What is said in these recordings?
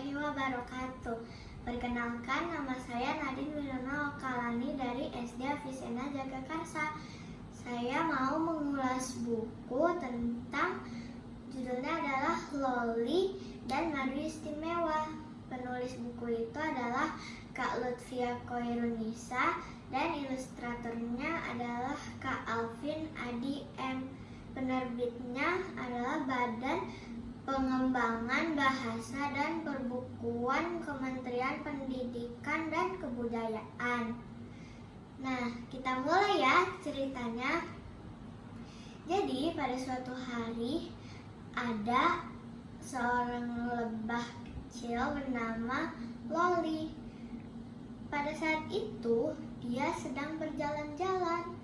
warahmatullahi wabarakatuh. Perkenalkan, nama saya Nadine Wirana Okalani dari SD Avicenna Jagakarsa. Saya mau mengulas buku tentang judulnya adalah Loli dan Madu Istimewa. Penulis buku itu adalah Kak Lutfia Koirunisa dan ilustratornya adalah Kak Alvin Adi M. Penerbitnya adalah Badan Pengembangan Bahasa dan Perbukuan Kementerian Pendidikan dan Kebudayaan. Nah, kita mulai ya ceritanya. Jadi, pada suatu hari ada seorang lebah kecil bernama Loli. Pada saat itu, dia sedang berjalan-jalan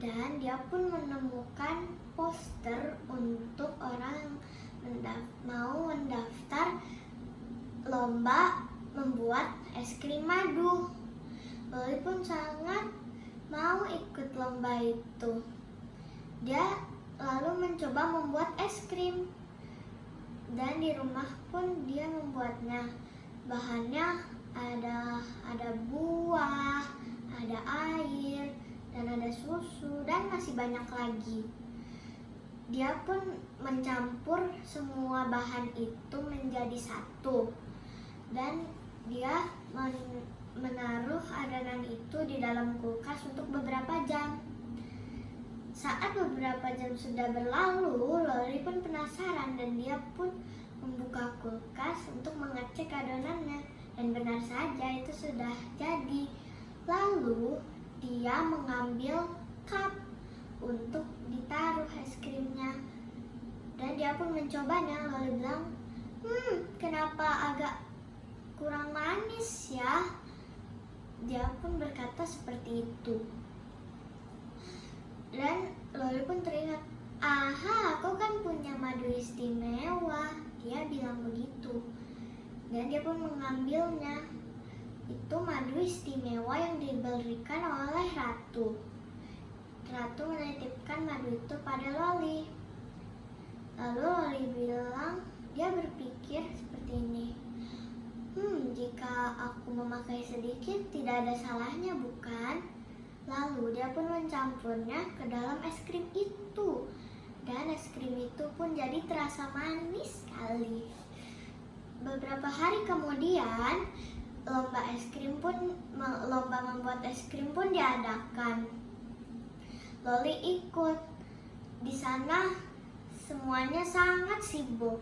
dan dia pun menemukan poster untuk orang yang mau mendaftar lomba membuat es krim madu. Loli pun sangat mau ikut lomba itu. Dia lalu mencoba membuat es krim dan di rumah pun dia membuatnya. Bahannya ada buah, ada air, dan ada susu, dan masih banyak lagi. Dia pun mencampur semua bahan itu menjadi satu, dan dia menaruh adonan itu di dalam kulkas untuk beberapa jam. Saat beberapa jam sudah berlalu, Loli pun penasaran dan dia pun membuka kulkas untuk mengecek adonannya, dan benar saja itu sudah jadi. Lalu dia mengambil cup untuk ditaruh es krimnya dan dia pun mencobanya. Lalu bilang, kenapa agak kurang manis ya? Dia pun berkata seperti itu. Dan Loli pun teringat, aku kan punya madu istimewa. Dia bilang begitu. Dan dia pun mengambilnya. Itu madu istimewa yang diberikan oleh ratu. Ratu menitipkan madu itu pada Loli. Lalu Loli bilang, dia berpikir seperti ini. Jika aku memakai sedikit tidak ada salahnya, bukan? Lalu dia pun mencampurnya ke dalam es krim itu. Dan es krim itu pun jadi terasa manis sekali. Beberapa hari kemudian, lomba membuat es krim pun diadakan. Loli ikut. Di sana semuanya sangat sibuk.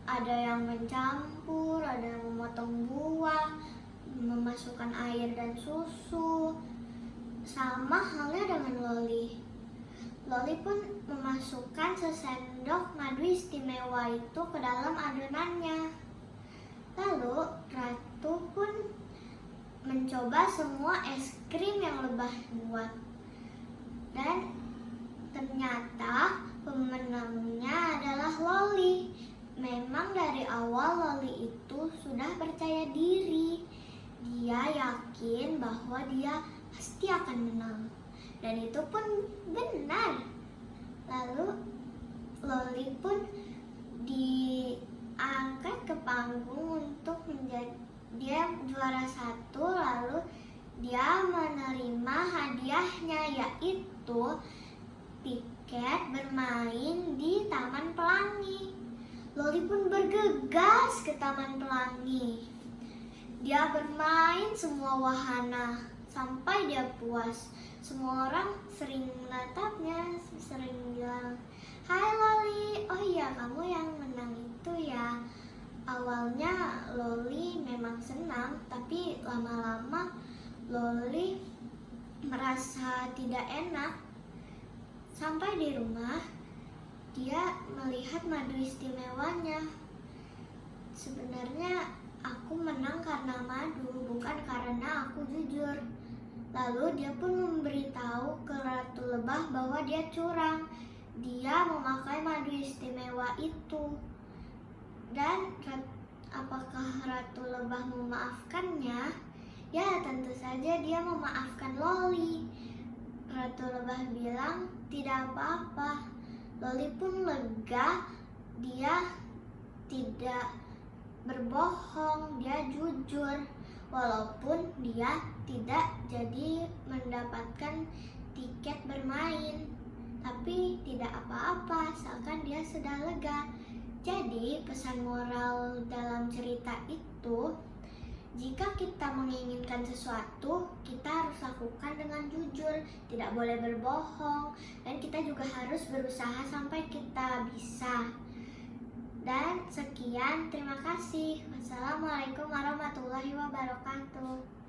Ada yang mencampur, ada yang memotong buah, memasukkan air dan susu. Sama halnya dengan Loli. Loli pun memasukkan sesendok madu istimewa itu ke dalam adonannya. Lalu Ratu pun mencoba semua es krim yang lebah buat. Dan ternyata pemenangnya adalah Loli. Memang dari awal Loli itu sudah percaya diri. Dia yakin bahwa dia pasti akan menang. Dan itu pun benar. Lalu Loli pun diangkat ke panggung untuk menjadi dia juara satu. Lalu dia menerima hadiahnya, yaitu tiket bermain di Taman Pelangi. Loli pun bergegas ke Taman Pelangi. Dia bermain semua wahana sampai dia puas. Semua orang sering menatapnya, sering bilang, "Hai Loli, oh iya kamu yang menang itu ya." Awalnya Loli memang senang, tapi lama-lama Loli merasa tidak enak. Sampai di rumah, dia melihat madu istimewanya. Sebenarnya aku menang karena madu, bukan karena aku jujur. Lalu dia pun memberitahu ke Ratu Lebah bahwa dia curang. Dia memakai madu istimewa itu. Dan apakah Ratu Lebah memaafkannya? Ya, tentu saja dia memaafkan Loli. Ratu Lebah bilang, tidak apa-apa. Loli pun lega, dia tidak berbohong, dia jujur. Walaupun dia tidak jadi mendapatkan tiket bermain, tapi tidak apa-apa, asalkan dia sudah lega. Jadi pesan moral dalam cerita itu, jika kita menginginkan sesuatu, kita harus lakukan dengan jujur, tidak boleh berbohong, dan kita juga harus berusaha sampai kita bisa. Dan sekian, terima kasih. Wassalamualaikum warahmatullahi wabarakatuh.